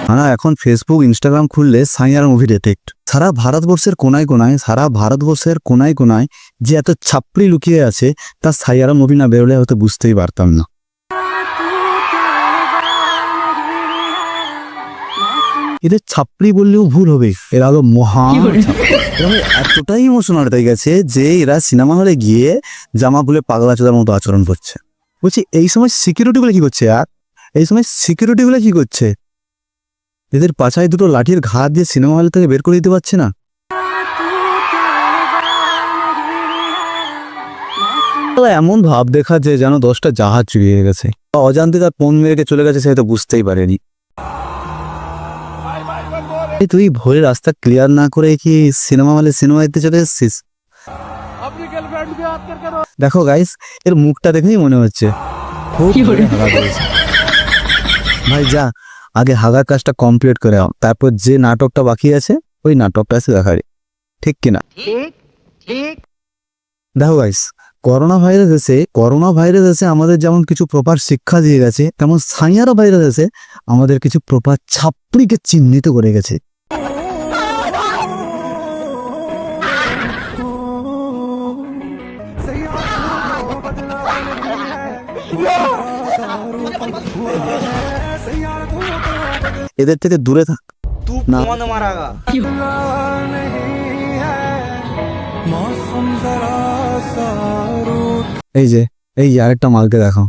হ্যাঁ, এখন Facebook Instagram খুললে সাইয়ারা মুভি ডিটেক্ট। সারা ভারতবর্ষের কোনায় কোনায় যে এত ছাপড়ি লুকিয়ে আছে তা সাইয়ারা মুভি না বেরোলে হয়তো বুঝতেই পারতাম না। এদের ছাপড়ি বললেও ভুল হবে, এরা হলো মহান ছাপড়ি। এরা এতটাই ইমোশনাল হয়ে গেছে যে এরা সিনেমা হলে গিয়ে জামা খুলে পাগলা চোদার মতো আচরণ করছে। বলছি এই সময় সিকিউরিটি গুলো কি করছে? এদের পাছায় দুটো লাঠির ঘা দিয়ে সিনেমা হল থেকে বের করে দিতে পারছে না? এমন ভাব দেখা যে যেন 10টা জাহাজ চুরিয়ে গেছে, অজান্তে তার পণ মেরে চলে গেছে, সে হয়তো বুঝতেই পারেনি। তুই ভোরে রাস্তা ক্লিয়ার না করে কি সিনেমা হলে সিনেমা দেখতে চলে এসেছিস? দেখো গাইস, এর মুখটা দেখেই মনে হচ্ছে খুব হাগা করেছে। ভাই যা, আগে হাগার কাজটা কমপ্লিট করে আও, তারপর যে নাটকটা বাকি আছে ওই নাটকটা আছে দেখারি, ঠিক কিনা? দেখো গাইস, করোনা ভাইরাস এসে আমাদের যেমন কিছু প্রপার শিক্ষা দিয়ে গেছে, তেমন সাইয়ারা ভাইরাস এসে আমাদের কিছু প্রপার ছাপড়িকে চিহ্নিত করে গেছে। এদের থেকে দূরে থাক না। এই যে আরেকটা মালকে দেখো,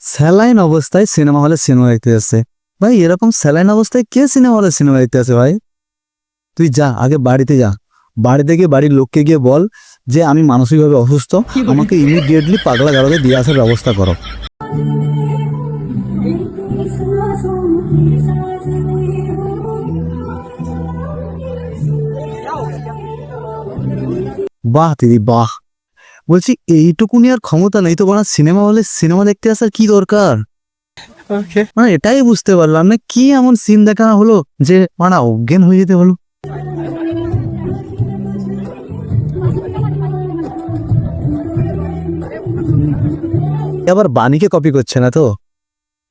স্যালাইন অবস্থায় সিনেমা হলে সিনেমা দেখতে যাচ্ছে। ভাই এরকম স্যালাইন অবস্থায় কে সিনেমা হলে সিনেমা দেখতে আসে? ভাই তুই যা, আগে বাড়িতে যা, বাড়িতে গিয়ে বাড়ির লোককে গিয়ে বল যে আমি মানসিকভাবে অসুস্থ, আমাকে ইমিডিয়েটলি পাগলা গাড়াতে দিয়ে আসার ব্যবস্থা করো। বাহ দিদি বাহ, বলছি এইটুকুনি আর ক্ষমতা নেই তো বানা সিনেমা হলে সিনেমা দেখতে আসার কি দরকার? মানে এটাই বুঝতে পারলাম না, কি এমন সিন দেখা হলো যে মানা অজ্ঞান হয়ে যেতে হলো। আবার বাণীকে কপি করছে না তো?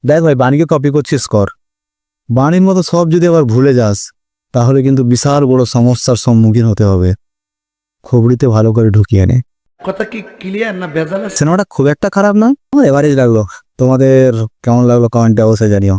দেখ ভাই, বাণীকে কপি করছিস কর, বাণীর মতো সব যদি আবার ভুলে যাস তাহলে কিন্তু বিশাল বড় সমস্যার সম্মুখীন হতে হবে। খবরিতে ভালো করে ঢুকিয়ে নে। কথা কি ক্লিয়ার না ভেজাল? সিনেমাটা খুব একটা খারাপ নয়, আমার এভারেজ লাগলো। তোমাদের কেমন লাগলো কমেন্টে অবশ্যই জানিও।